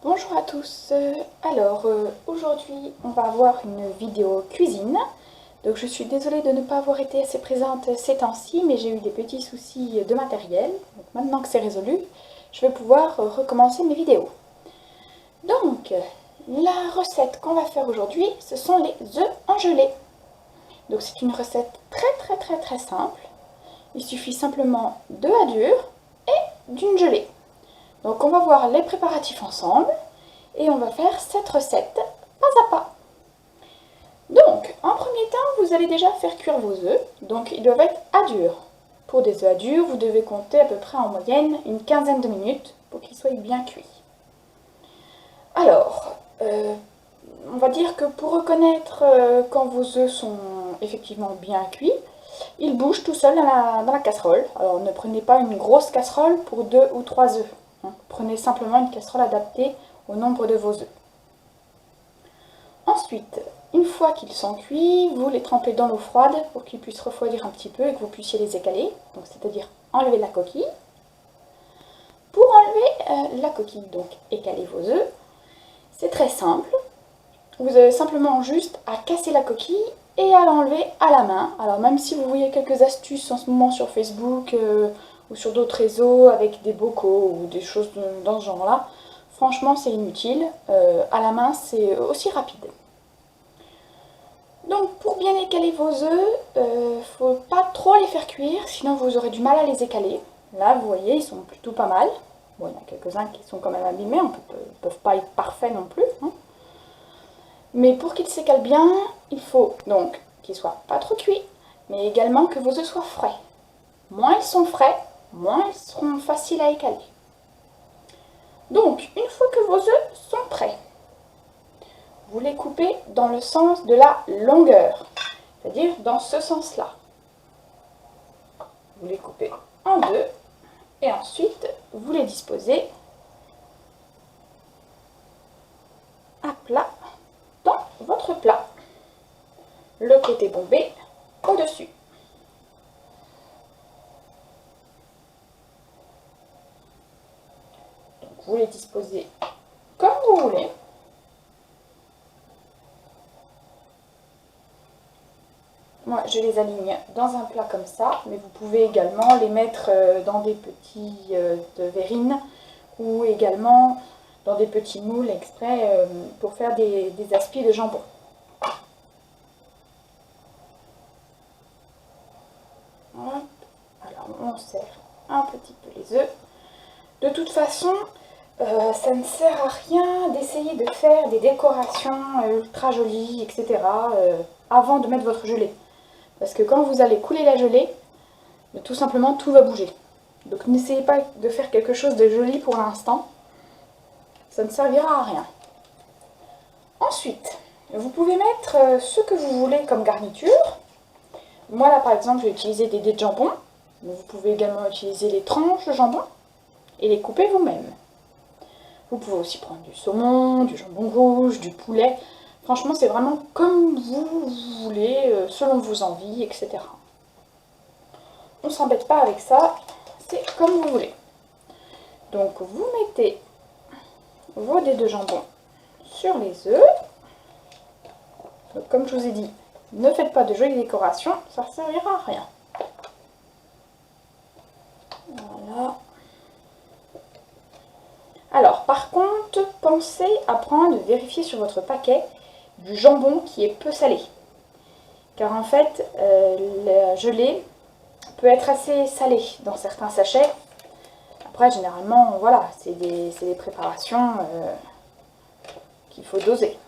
Bonjour à tous, aujourd'hui on va avoir une vidéo cuisine. Donc je suis désolée de ne pas avoir été assez présente ces temps-ci, mais j'ai eu des petits soucis de matériel. Donc maintenant que c'est résolu, je vais pouvoir recommencer mes vidéos. Donc la recette qu'on va faire aujourd'hui, ce sont les œufs en gelée. Donc c'est une recette très simple. Il suffit simplement de œufs durs et d'une gelée. Donc on va voir les préparatifs ensemble. Et on va faire cette recette pas à pas. Donc, en premier temps, vous allez déjà faire cuire vos œufs. Donc, ils doivent être à dur. Pour des œufs à dur, vous devez compter à peu près en moyenne une quinzaine de minutes pour qu'ils soient bien cuits. Alors, on va dire que pour reconnaître quand vos œufs sont effectivement bien cuits, ils bougent tout seuls dans la casserole. Alors, ne prenez pas une grosse casserole pour 2 ou 3 œufs. Prenez simplement une casserole adaptée au nombre de vos œufs. Ensuite, une fois qu'ils sont cuits, vous les trempez dans l'eau froide pour qu'ils puissent refroidir un petit peu et que vous puissiez les écaler, donc c'est-à-dire enlever la coquille. Pour enlever la coquille, donc écaler vos œufs, c'est très simple. Vous avez simplement juste à casser la coquille et à l'enlever à la main. Alors même si vous voyez quelques astuces en ce moment sur Facebook ou sur d'autres réseaux avec des bocaux ou des choses dans ce genre-là, franchement c'est inutile. À la main c'est aussi rapide. Donc pour bien écaler vos œufs, faut pas trop les faire cuire, sinon vous aurez du mal à les écaler. Là vous voyez ils sont plutôt pas mal. Bon il y en a quelques-uns qui sont quand même abîmés, ils ne peuvent pas être parfaits non plus. Mais pour qu'ils s'écalent bien, il faut donc qu'ils soient pas trop cuits, mais également que vos œufs soient frais. Moins ils sont frais, moins ils seront faciles à écaler. Donc une fois que vos œufs sont prêts, vous les coupez dans le sens de la longueur, c'est-à-dire dans ce sens-là. Vous les coupez en deux et ensuite vous les disposez à plat dans votre plat. Le côté bombé au-dessus. Donc vous les disposez comme vous voulez. Moi, je les aligne dans un plat comme ça, mais vous pouvez également les mettre dans des petits verrines ou également dans des petits moules exprès pour faire des aspis de jambon. Hop. Alors, on serre un petit peu les œufs. De toute façon, ça ne sert à rien d'essayer de faire des décorations ultra jolies, etc. Avant de mettre votre gelée. Parce que quand vous allez couler la gelée, tout simplement tout va bouger. Donc n'essayez pas de faire quelque chose de joli pour l'instant. Ça ne servira à rien. Ensuite, vous pouvez mettre ce que vous voulez comme garniture. Moi là par exemple, j'ai utilisé des dés de jambon. Vous pouvez également utiliser les tranches de jambon et les couper vous-même. Vous pouvez aussi prendre du saumon, du jambon rouge, du poulet. Franchement, c'est vraiment comme vous voulez, selon vos envies, etc. On ne s'embête pas avec ça, c'est comme vous voulez. Donc, vous mettez vos dés de jambon sur les œufs. Donc, comme je vous ai dit, ne faites pas de jolies décorations, ça ne servira à rien. Voilà. Alors, par contre, pensez à vérifier sur votre paquet du jambon qui est peu salé. Car en fait, la gelée peut être assez salée dans certains sachets. Après, généralement, voilà, c'est des préparations qu'il faut doser.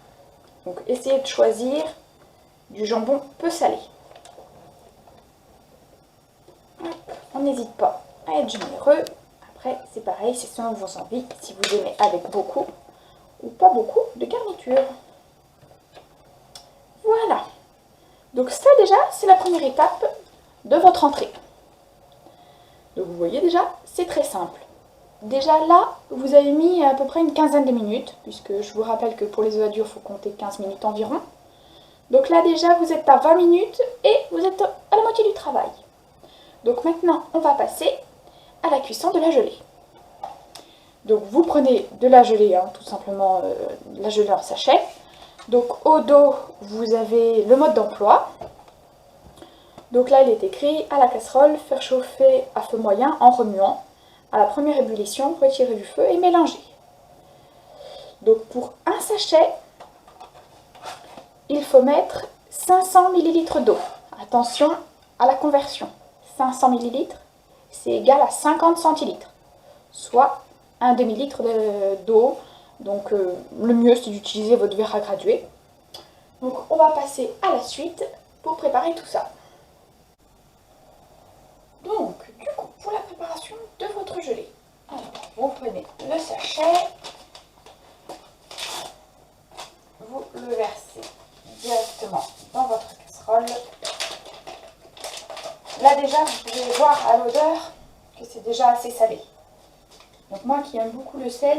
Donc, essayez de choisir du jambon peu salé. On n'hésite pas à être généreux. Après, c'est pareil, c'est selon vos envies, si vous aimez avec beaucoup ou pas beaucoup de garniture. Voilà. Donc ça déjà, c'est la première étape de votre entrée. Donc vous voyez déjà, c'est très simple. Déjà là, vous avez mis à peu près une quinzaine de minutes, puisque je vous rappelle que pour les œufs à dur, il faut compter 15 minutes environ. Donc là déjà, vous êtes à 20 minutes et vous êtes à la moitié du travail. Donc maintenant, on va passer à la cuisson de la gelée. Donc vous prenez de la gelée, hein, tout simplement la gelée en sachet. Donc au dos, vous avez le mode d'emploi. Donc là, il est écrit à la casserole, faire chauffer à feu moyen en remuant. À la première ébullition, retirer du feu et mélanger. Donc pour un sachet, il faut mettre 500 ml d'eau. Attention à la conversion. 500 ml, c'est égal à 50 centilitres, soit un demi-litre d'eau. Donc le mieux, c'est d'utiliser votre verre à graduer. Donc on va passer à la suite pour préparer tout ça. Donc, du coup, pour la préparation de votre gelée, alors, vous prenez le sachet, vous le versez directement dans votre casserole. Là déjà, vous pouvez voir à l'odeur que c'est déjà assez salé. Donc moi qui aime beaucoup le sel,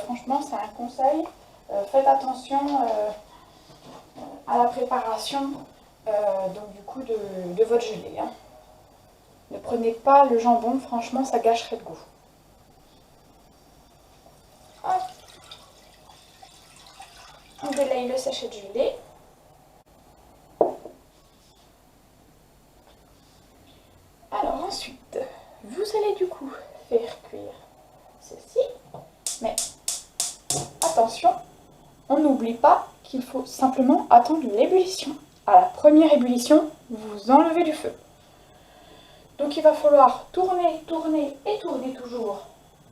franchement c'est un conseil. Faites attention à la préparation donc du coup de votre gelée. Hein. Ne prenez pas le jambon, franchement ça gâcherait le goût. Hop. On délaye le sachet de gelée. Alors ensuite, vous allez du coup faire cuire ceci. Mais attention, on n'oublie pas qu'il faut simplement attendre l'ébullition. À la première ébullition, vous enlevez du feu. Donc il va falloir tourner, tourner et tourner toujours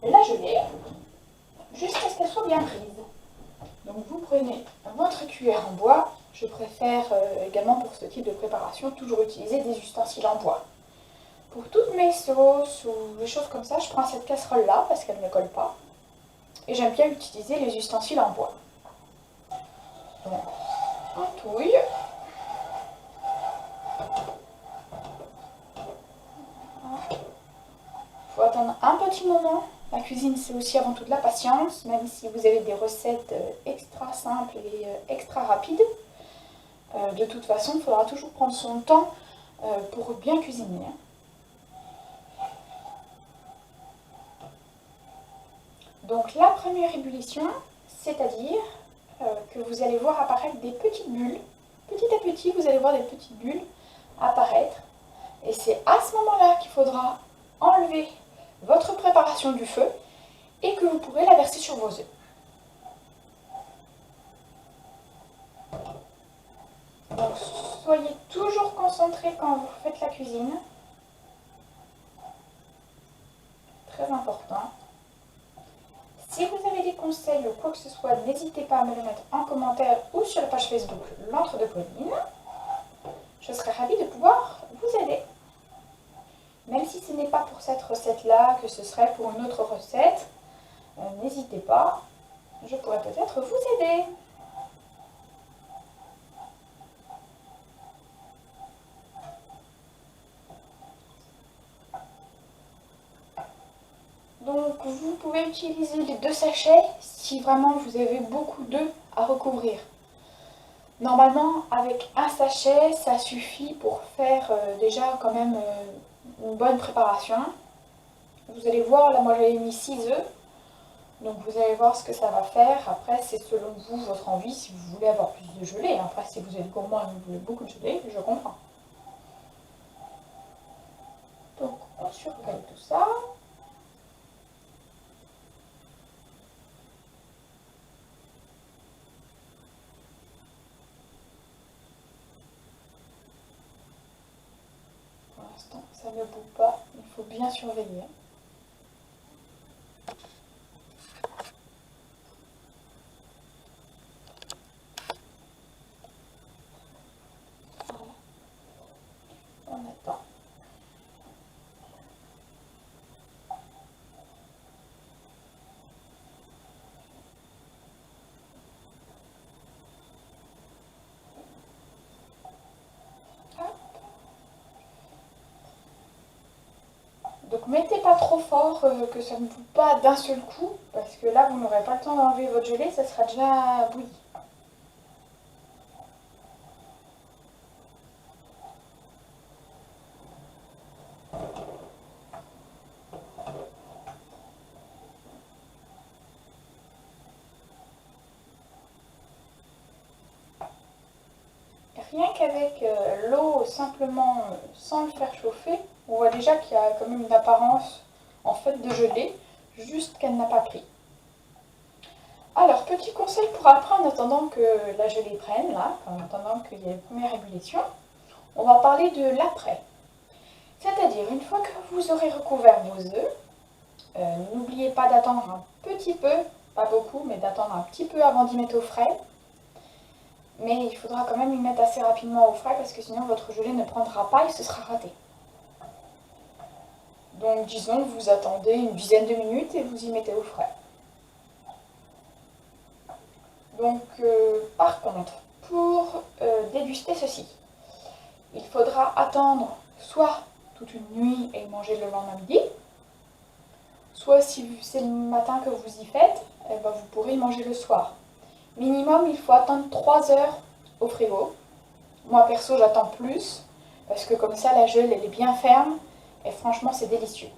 la gelée jusqu'à ce qu'elle soit bien prise. Donc vous prenez votre cuillère en bois. Je préfère également pour ce type de préparation toujours utiliser des ustensiles en bois. Pour toutes mes sauces ou des choses comme ça, je prends cette casserole là parce qu'elle ne colle pas. Et j'aime bien utiliser les ustensiles en bois. Donc on touille. Il faut attendre un petit moment. La cuisine, c'est aussi avant tout de la patience, même si vous avez des recettes extra simples et extra rapides. De toute façon, il faudra toujours prendre son temps pour bien cuisiner. Donc la première ébullition, c'est-à-dire que vous allez voir apparaître des petites bulles. Petit à petit, vous allez voir des petites bulles apparaître. Et c'est à ce moment-là qu'il faudra enlever votre préparation du feu et que vous pourrez la verser sur vos œufs. Donc soyez toujours concentrés quand vous faites la cuisine. Très important. Si vous avez des conseils ou quoi que ce soit, n'hésitez pas à me les mettre en commentaire ou sur la page Facebook L'Antre de Pauline. Je serai ravie de pouvoir vous aider. Même si ce n'est pas pour cette recette-là, que ce serait pour une autre recette, n'hésitez pas, je pourrais peut-être vous aider. Donc vous pouvez utiliser les 2 sachets si vraiment vous avez beaucoup d'œufs à recouvrir. Normalement, avec un sachet, ça suffit pour faire déjà quand même une bonne préparation. Vous allez voir, là moi j'avais mis 6 œufs. Donc vous allez voir ce que ça va faire. Après, c'est selon vous, votre envie, si vous voulez avoir plus de gelée. Après, si vous êtes gourmand et que vous voulez beaucoup de gelée, je comprends. Donc on surveille tout ça. Pour l'instant, ça ne bout pas. Il faut bien surveiller. Voilà. On attend. Donc mettez pas trop fort que ça ne bout pas d'un seul coup, parce que là vous n'aurez pas le temps d'enlever votre gelée, ça sera déjà bouilli. rien qu'avec l'eau simplement sans le faire chauffer, on voit déjà qu'il y a quand même une apparence en fait de gelée, juste qu'elle n'a pas pris. Alors, petit conseil pour après, en attendant que la gelée prenne, là, en attendant qu'il y ait une première ébullition, on va parler de l'après. C'est-à-dire, une fois que vous aurez recouvert vos œufs, n'oubliez pas d'attendre un petit peu, pas beaucoup, mais d'attendre un petit peu avant d'y mettre au frais. Mais il faudra quand même y mettre assez rapidement au frais parce que sinon votre gelée ne prendra pas et ce sera raté. Donc disons que vous attendez une dizaine de minutes et vous y mettez au frais. Donc par contre, pour déguster ceci, il faudra attendre soit toute une nuit et manger le lendemain midi, soit si c'est le matin que vous y faites, eh ben, vous pourrez y manger le soir. Minimum, il faut attendre 3 heures au frigo. Moi perso, j'attends plus, parce que comme ça, la gelée, elle est bien ferme, et franchement, c'est délicieux.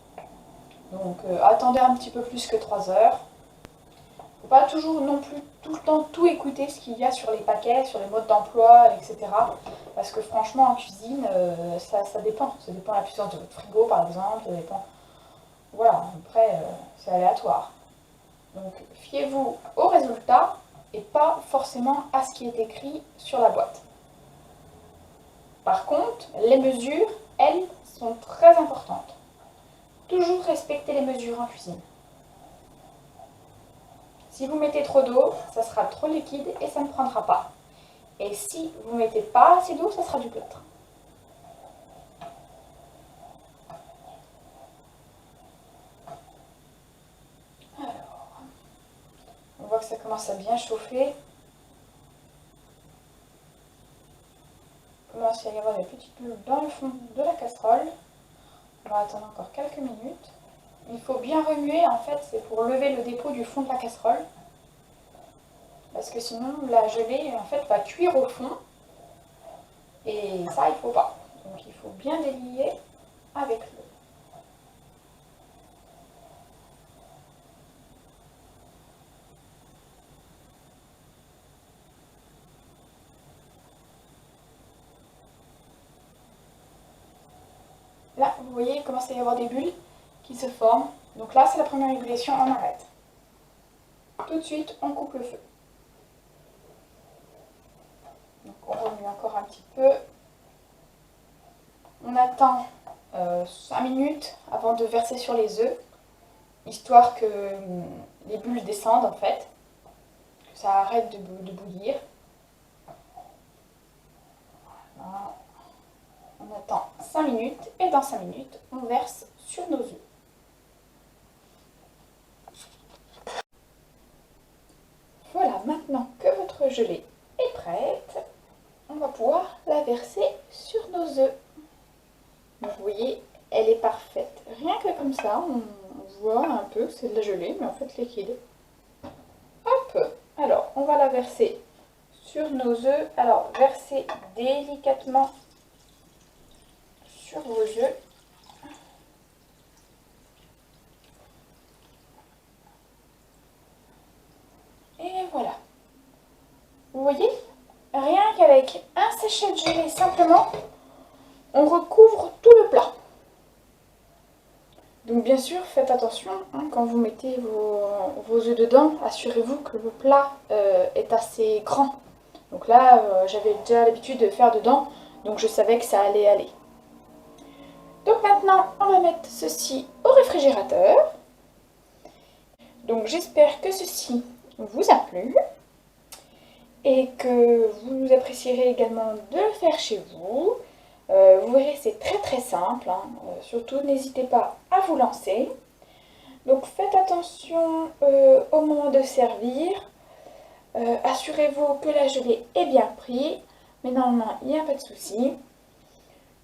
Donc, attendez un petit peu plus que 3 heures. Faut pas toujours non plus tout le temps tout écouter ce qu'il y a sur les paquets, sur les modes d'emploi, etc. Parce que franchement, en cuisine, ça dépend. Ça dépend de la puissance de votre frigo, par exemple. Ça dépend. Voilà, après, c'est aléatoire. Donc, fiez-vous au résultat et pas forcément à ce qui est écrit sur la boîte. Par contre, les mesures, elles, sont très importantes. Toujours respecter les mesures en cuisine. Si vous mettez trop d'eau, ça sera trop liquide et ça ne prendra pas. Et si vous ne mettez pas assez d'eau, ça sera du plâtre. Alors, on voit que ça commence à bien chauffer. Il commence à y avoir des petites bulles dans le fond de la casserole. On va attendre encore quelques minutes. Il faut bien remuer, en fait, c'est pour lever le dépôt du fond de la casserole. Parce que sinon, la gelée, en fait, va cuire au fond. Et ça, il ne faut pas. Donc, il faut bien délier avec l'eau. Là, vous voyez, il commence à y avoir des bulles qui se forment. Donc là, c'est la première ébullition, on arrête. Tout de suite, on coupe le feu. Donc on remue encore un petit peu. On attend 5 minutes avant de verser sur les œufs, histoire que les bulles descendent en fait, que ça arrête de bouillir. Voilà. On attend 5 minutes et dans 5 minutes, on verse sur nos œufs. Voilà, maintenant que votre gelée est prête, on va pouvoir la verser sur nos œufs. Vous voyez, elle est parfaite. Rien que comme ça, on voit un peu que c'est de la gelée, mais en fait liquide. Hop, alors on va la verser sur nos œufs. Alors, versez délicatement sur vos œufs. Et voilà. Vous voyez, rien qu'avec un sachet de gelée simplement, on recouvre tout le plat. Donc bien sûr, faites attention, hein, quand vous mettez vos œufs dedans, assurez-vous que le plat est assez grand. Donc là, j'avais déjà l'habitude de faire dedans, donc je savais que ça allait aller. Donc maintenant, on va mettre ceci au réfrigérateur. Donc j'espère que ceci vous a plu et que vous apprécierez également de le faire chez vous. Vous verrez, c'est très simple, hein. Surtout n'hésitez pas à vous lancer. Donc faites attention au moment de servir. Assurez-vous que la gelée est bien prise, mais normalement il n'y a pas de souci.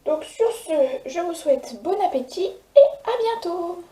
Donc sur ce, je vous souhaite bon appétit et à bientôt!